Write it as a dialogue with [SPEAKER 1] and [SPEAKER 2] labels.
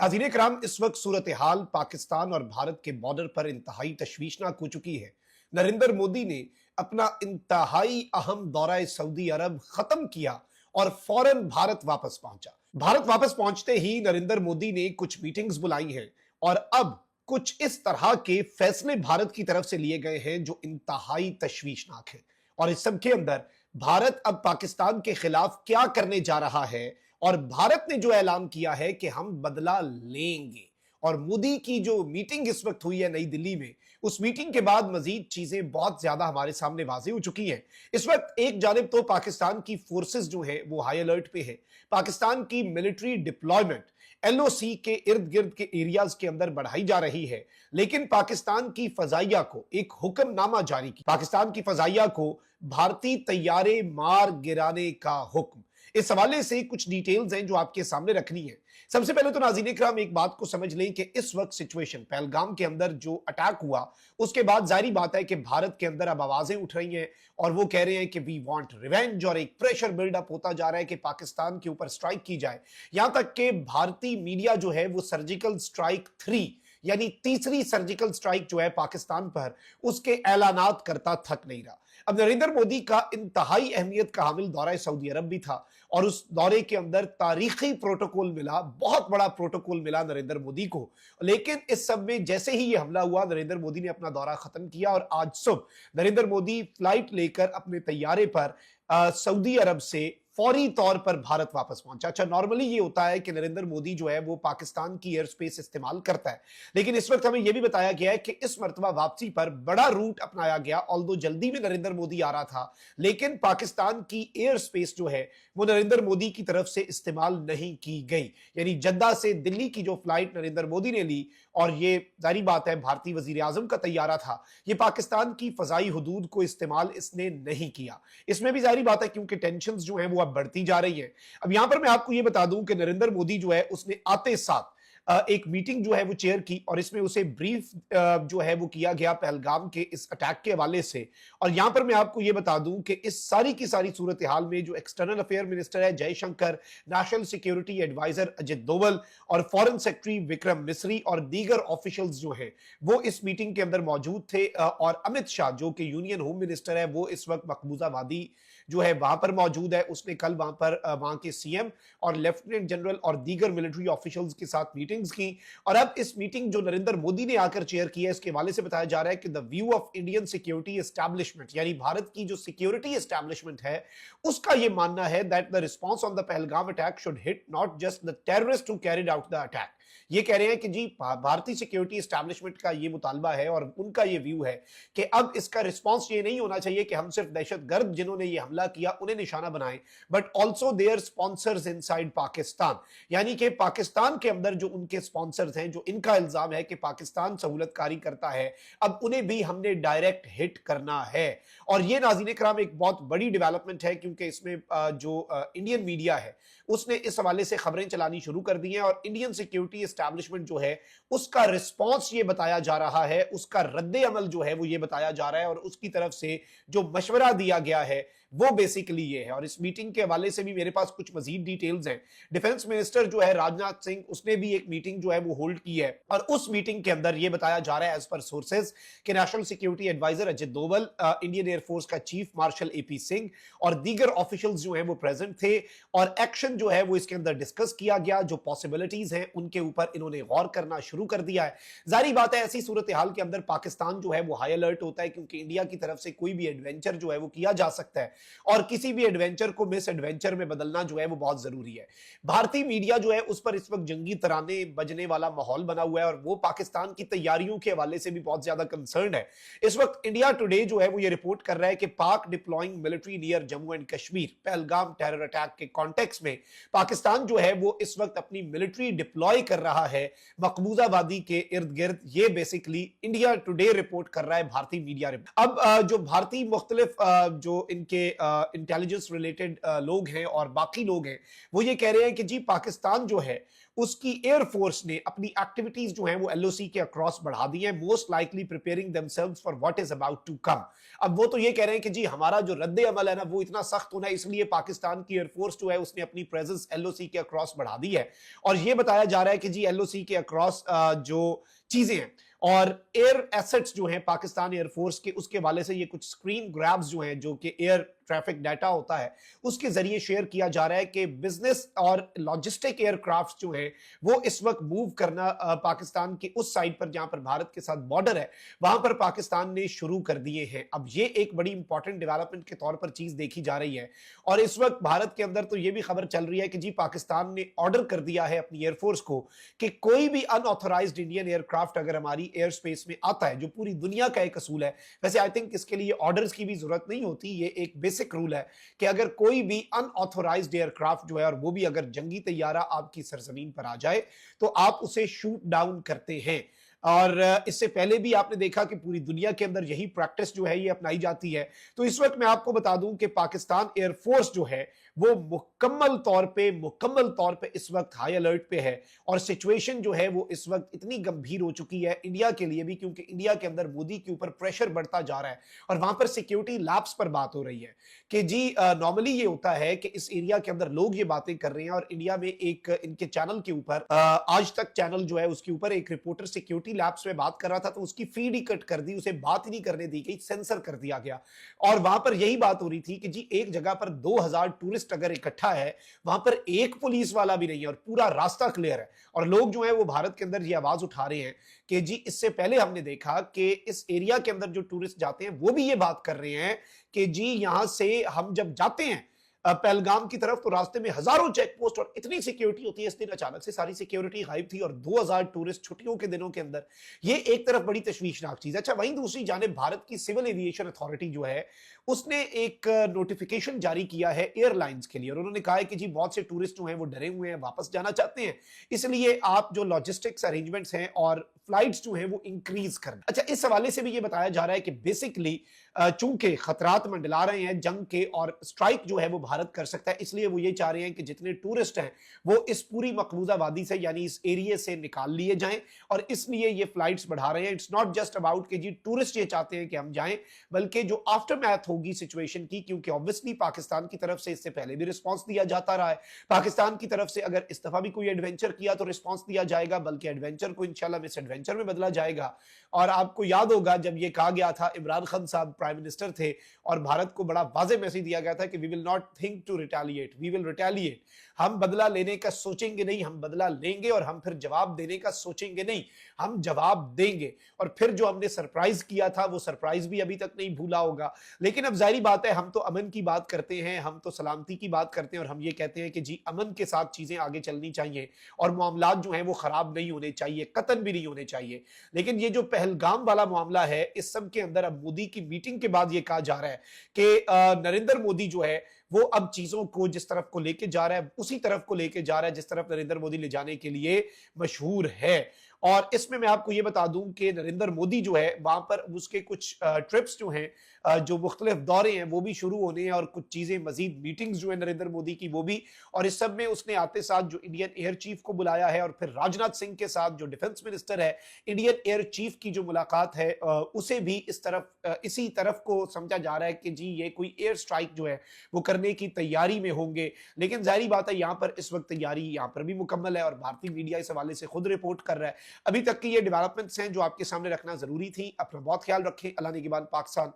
[SPEAKER 1] नाज़रीन कराम, इस वक्त सूरत हाल पाकिस्तान और भारत के बॉर्डर पर इंतहाई तशवीशनाक हो चुकी है। नरेंद्र मोदी ने अपना इंतहाई अहम दौरा सऊदी अरब खत्म किया और फौरन भारत वापस पहुंचा। भारत वापस पहुंचते ही नरेंद्र मोदी ने कुछ मीटिंग्स बुलाई हैं और अब कुछ इस तरह के फैसले भारत की तरफ से लिए गए हैं जो इंतहाई तशवीशनाक है। और इस सब के अंदर भारत अब पाकिस्तान के खिलाफ क्या करने जा रहा है, और भारत ने जो ऐलान किया है कि हम बदला लेंगे। और मोदी की जो मीटिंग इस वक्त हुई है नई दिल्ली में, उस मीटिंग के बाद मजीद चीजें बहुत ज्यादा हमारे सामने वाज़ेह हो चुकी हैं। इस वक्त एक जानिब तो पाकिस्तान की फोर्सेस जो है वो हाई अलर्ट पे है। पाकिस्तान की मिलिट्री डिप्लॉयमेंट एलओसी के इर्द गिर्द के एरियाज के अंदर बढ़ाई जा रही है, लेकिन पाकिस्तान की फजाइया को एक हुक्मनामा जारी किया। पाकिस्तान की फजाइया को भारतीय तैयारे मार गिराने का हुक्म। इस हवाले से कुछ डिटेल्स हैं जो आपके सामने रखनी है। सबसे पहले तो नाज़रीन इकराम एक बात को समझ लें कि इस वक्त सिचुएशन पहलगाम के अंदर जो अटैक हुआ उसके बाद जाहिर बात है कि भारत के अंदर अब आवाजें उठ रही हैं और वो कह रहे हैं कि वी वांट रिवेंज, और एक प्रेशर बिल्डअप होता जा रहा है कि पाकिस्तान के ऊपर स्ट्राइक की जाए। यहां तक कि भारतीय मीडिया जो है वो सर्जिकल स्ट्राइक 3 यानी तीसरी सर्जिकल स्ट्राइक जो है पाकिस्तान पर, उसके ऐलानात करता थक नहीं रहा। अब नरेंद्र मोदी का इंतहाई अहमियत का हामिल दौरा सऊदी अरब भी था और उस दौरे के अंदर तारीखी प्रोटोकॉल मिला, बहुत बड़ा प्रोटोकॉल मिला नरेंद्र मोदी को। लेकिन इस सब में जैसे ही ये हमला हुआ, नरेंद्र मोदी ने अपना दौरा खत्म किया और आज सुबह नरेंद्र मोदी फ्लाइट लेकर अपने तैयारे पर सऊदी अरब से फौरी तौर पर भारत वापस पहुंचा। अच्छा, नॉर्मली ये होता है कि नरेंद्र मोदी जो है वो पाकिस्तान की एयर स्पेस इस्तेमाल करता है, लेकिन इस वक्त हमें यह भी बताया गया है कि इस मर्तबा वापसी पर बड़ा रूट अपनाया गया। ऑल्दो जल्दी में नरेंद्र मोदी आ रहा था, लेकिन पाकिस्तान की एयर स्पेस जो है वो नरेंद्र मोदी की तरफ से इस्तेमाल नहीं की गई। यानी जद्दा से दिल्ली की जो फ्लाइट नरेंद्र मोदी ने ली, और ये जारी बात है भारतीय वजीर आजम का तैयारा था, ये पाकिस्तान की फजाई हदूद को इस्तेमाल इसने नहीं किया। इसमें भी जारी बात है क्योंकि टेंशन जो है वो अब बढ़ती जा रही है। अब यहां पर मैं आपको यह बता दूं कि नरेंद्र मोदी जो है उसने आते साथ एक मीटिंग जो है वो चेयर की और इसमें उसे ब्रीफ जो है वो किया गया पहलगाम के इस अटैक के हवाले से। और यहां पर मैं आपको ये बता दूं कि इस सारी की सारी सूरत हाल में जो एक्सटर्नल अफेयर मिनिस्टर है Jaishankar, national security adviser Ajit Doval और फॉरेन सेक्रेटरी विक्रम मिस्री और दीगर ऑफिशियल्स जो हैं वो इस मीटिंग के अंदर मौजूद थे। और अमित शाह जो कि यूनियन होम मिनिस्टर है वो इस वक्त मकबूजा वादी जो है वहां पर मौजूद है। उसने कल वहां पर वहां के सीएम और लेफ्टिनेंट जनरल और दीगर मिलिट्री ऑफिशियल्स के साथ मीटिंग्स की। और अब इस मीटिंग जो नरेंद्र मोदी ने आकर चेयर की है, इसके हवाले से बताया जा रहा है कि the view of Indian security establishment, यानी भारत की जो सिक्योरिटी एस्टैब्लिशमेंट है उसका यह मानना है that the response on the Pahalgam attack should hit not just the terrorist who carried out the attack. ये कह रहे हैं कि जी भारतीय सिक्योरिटी एस्टैब्लिशमेंट का ये मुतालबा है और उनका ये व्यू है कि अब इसका रिस्पांस ये नहीं होना चाहिए कि हम सिर्फ दहशतगर्द जिन्होंने ये हमला किया उन्हें निशाना बनाएं, but also their sponsors inside Pakistan. यानी कि पाकिस्तान के अंदर जो उनके स्पॉन्सर्स हैं, जो इनका इल्जाम है कि पाकिस्तान सहूलतकारी करता है, अब उन्हें भी हमने डायरेक्ट हिट करना है। और ये नाज़रीन कराम एक बहुत बड़ी डेवलपमेंट है क्योंकि इसमें जो इंडियन मीडिया है उसने इस हवाले से खबरें चलानी शुरू कर दी हैं और इंडियन सिक्योरिटी एस्टैब्लिशमेंट जो है उसका रिस्पांस ये बताया जा रहा है, उसका रद्दे अमल जो है वो ये बताया जा रहा है और उसकी तरफ से जो मशवरा दिया गया है वो बेसिकली ये है। और इस मीटिंग के हवाले से भी मेरे पास कुछ मजीद डिटेल्स हैं। डिफेंस मिनिस्टर जो है राजनाथ सिंह, उसने भी एक मीटिंग जो है वो होल्ड की है और उस मीटिंग के अंदर ये बताया जा रहा है एज पर सोर्सेज कि national security adviser Ajit Doval, Indian Air Force का चीफ मार्शल एपी सिंह और दीगर ऑफिशियल्स जो है वो प्रेजेंट थे और एक्शन जो है वो इसके अंदर डिस्कस किया गया। जो पॉसिबिलिटीज हैं उनके ऊपर इन्होंने गौर करना शुरू कर दिया है। जारी बात है ऐसी सूरत हाल के अंदर पाकिस्तान जो है वो हाई अलर्ट होता है क्योंकि इंडिया की तरफ से कोई भी एडवेंचर जो है वो किया जा सकता है और किसी भी एडवेंचर को मिस एडवेंचर में बदलना जो है वो बहुत जरूरी है। भारतीय मीडिया जो है उस पर इस वक्त जंगी तराने बजने वाला माहौल बना हुआ है और वो पाकिस्तान की तैयारियों के हवाले से भी बहुत ज्यादा कंसर्न है। इस वक्त इंडिया टुडे जो है वो ये रिपोर्ट कर रहा है कि पाक deploying military near Jammu and Kashmir, Pahalgam terror attack के कॉन्टेक्स्ट में पाकिस्तान जो है वो इस वक्त अपनी मिलिट्री डिप्लॉय कर रहा है मकबूजा वादी के इर्द गिर्द। ये बेसिकली इंडिया टुडे रिपोर्ट कर रहा है, भारतीय मीडिया रिपोर्ट। अब जो भारतीय मुख्तलिफ जो इनके इंटेलिजेंस रिलेटेड लोग हैं और बाकी लोग हैं वो ये कह रहे हैं कि जी पाकिस्तान जो है उसकी एयरफोर्स ने अपनी एक्टिविटीज जो है वो एलओसी के अक्रॉस बढ़ा दी है, most likely preparing themselves for what is about to come. अब वो तो ये कह रहे हैं कि जी हमारा जो रद्द अमल है ना वो इतना सख्त होना है, इसलिए पाकिस्तान की एयरफोर्स जो है उसने अपनी प्रेजेंस एलओसी के अक्रॉस बढ़ा दी है। और ये बताया जा रहा है कि जी एलओसी के अक्रॉस जो चीजें हैं और एयर एसेट्स जो हैं पाकिस्तान एयरफोर्स के, उसके वाले से ये कुछ स्क्रीन ग्रैब्स जो हैं जो कि एयर ट्रैफिक डाटा होता है उसके जरिए शेयर किया जा रहा है कि बिजनेस और लॉजिस्टिक एयरक्राफ्ट जो हैं वो इस वक्त मूव करना पाकिस्तान की उस साइड पर जहां पर भारत के साथ बॉर्डर है वहां पर पाकिस्तान ने शुरू कर दिए हैं। अब ये एक बड़ी इंपॉर्टेंट डेवलपमेंट के तौर पर चीज देखी जा रही है। और इस वक्त भारत के अंदर तो ये भी खबर चल रही है कि जी पाकिस्तान ने ऑर्डर कर दिया है अपनी एयरफोर्स को कि कोई भी अनऑथोराइज्ड इंडियन एयरक्राफ्ट अगर हमारी एयर स्पेस में आता है, जो पूरी दुनिया का एक असूल है, वैसे आई थिंक इसके लिए ऑर्डर्स की भी जरूरत नहीं होती, ये एक बेसिक रूल है कि अगर कोई भी अनऑथोराइज्ड एयरक्राफ्ट जो है और वो भी अगर जंगी तैयारा आपकी सरजमीन पर आ जाए तो आप उसे शूट डाउन करते हैं। और इससे पहले भी आपने देखा कि पूरी दुनिया के अंदर यही प्रैक्टिस जो है ये अपनाई जाती है। तो इस वक्त मैं आपको बता दूं कि पाकिस्तान एयरफोर्स जो है वो मुकम्मल तौर पे इस वक्त हाई अलर्ट पे है। और सिचुएशन जो है वो इस वक्त इतनी गंभीर हो चुकी है इंडिया के लिए भी, क्योंकि इंडिया के अंदर मोदी के ऊपर प्रेशर बढ़ता जा रहा है और वहां पर सिक्योरिटी लैप्स पर बात हो रही है कि जी नॉर्मली ये होता है कि इस एरिया के अंदर लोग ये बातें कर रहे हैं और इंडिया में एक इनके चैनल के ऊपर आज तक चैनल जो है उसके ऊपर एक रिपोर्टर सिक्योरिटी लैब्स में बात कर रहा था तो उसकी फीड ही कट कर दी, उसे बात ही नहीं करने दी गई, सेंसर कर दिया गया। और वहां पर यही बात हो रही थी कि जी एक जगह पर 2000 टूरिस्ट अगर इकट्ठा है, वहां पर एक पुलिस वाला भी नहीं है और पूरा रास्ता क्लियर है। और लोग जो है वो भारत के अंदर ये आवाज उठा रहे हैं कि जी इससे पहले हमने देखा कि इस एरिया के अंदर जो टूरिस्ट जाते हैं वो भी ये बात कर रहे हैं कि जी यहां से हम जब जाते हैं पहलगाम की तरफ तो रास्ते में हजारों चेक पोस्ट और इतनी सिक्योरिटी होती है। इस दिन अचानक से सारी सिक्योरिटी गायब थी और 2000 टूरिस्ट छुट्टियों के दिनों के अंदर, ये एक तरफ बड़ी तशवीशनाक चीज है। अच्छा, वहीं दूसरी जानिब भारत की सिविल एविएशन अथॉरिटी जो है उसने एक नोटिफिकेशन जारी किया है एयरलाइंस के लिए और उन्होंने कहा है कि जी बहुत से टूरिस्ट जो हैं वो डरे हुए हैं, वापस जाना चाहते हैं, इसलिए आप जो लॉजिस्टिक्स अरेंजमेंट्स हैं और फ्लाइट्स जो हैं वो इंक्रीज करना। अच्छा, इस हवाले से भी ये बताया जा रहा है कि बेसिकली चूंकि खतरात मंडला रहे हैं जंग के और स्ट्राइक जो है वो भारत कर सकता है, इसलिए वो ये चाह रहे हैं कि जितने टूरिस्ट हैं वो इस पूरी मकबूजा वादी से यानी इस एरिया से निकाल लिए जाएं और इसलिए ये फ्लाइट्स बढ़ा रहे हैं। इट्स नॉट जस्ट अबाउट कि जी टूरिस्ट ये चाहते हैं कि हम जाएं, बल्कि जो आफ्टर मैथ होगी सिचुएशन की, क्योंकि ऑब्वियसली पाकिस्तान की तरफ से इससे पहले भी रिस्पॉन्स दिया जाता रहा है। पाकिस्तान की तरफ से अगर इस दफा भी कोई एडवेंचर किया तो रिस्पॉन्स दिया जाएगा, बल्कि एडवेंचर को इंशाल्लाह मिस एडवेंचर में बदला जाएगा। और आपको याद होगा जब ये कहा गया था, इमरान खान साहब प्राइम मिनिस्टर थे और भारत को बड़ा वाज़ेह मैसेज दिया गया था कि we will not think to retaliate, we will retaliate. हम बदला लेने का सोचेंगे नहीं, हम बदला लेंगे और हम फिर जवाब देने का सोचेंगे नहीं, हम जवाब देंगे। और फिर जो हमने सरप्राइज किया था वो सरप्राइज भी अभी तक नहीं भूला होगा। लेकिन अब जाहिर बात है, हम तो अमन की बात करते हैं, हम तो सलामती की बात करते हैं और हम ये कहते हैं कि जी अमन के साथ चीजें आगे चलनी चाहिए और मामलात जो हैं वो खराब नहीं होने चाहिए, कतल भी नहीं होने चाहिए। लेकिन ये जो पहलगाम वाला मामला है, इस सब के अंदर अब मोदी की मीटिंग के बाद ये कहा जा रहा है कि नरेंद्र मोदी जो है वो अब चीजों को जिस तरफ को लेके जा रहा है उसी तरफ को लेके जा रहा है जिस तरफ नरेंद्र मोदी ले जाने के लिए मशहूर है। और इसमें मैं आपको ये बता दूं कि नरेंद्र मोदी जो है वहां पर उसके कुछ ट्रिप्स जो हैं, जो मुख्तलिफ दौरे हैं वो भी शुरू होने हैं और कुछ चीजें मजीद मीटिंग्स जो है नरेंद्र मोदी की वो भी। और इस सब में उसने आते साथ जो इंडियन एयर चीफ को बुलाया है और फिर राजनाथ सिंह के साथ जो डिफेंस मिनिस्टर है, इंडियन एयर चीफ की जो मुलाकात है उसे भी इसी तरफ को समझा जा रहा है कि जी ये कोई एयर स्ट्राइक जो है वो करने की तैयारी में होंगे। लेकिन जाहिर बात है यहाँ पर इस वक्त तैयारी यहाँ पर भी मुकम्मल है और भारतीय मीडिया इस हवाले से खुद रिपोर्ट कर रहा है। अभी तक की ये डेवलपमेंट्स हैं जो आपके सामने रखना जरूरी थी। अपना बहुत ख्याल रखें। अल्लाह निगहबान पाकिस्तान।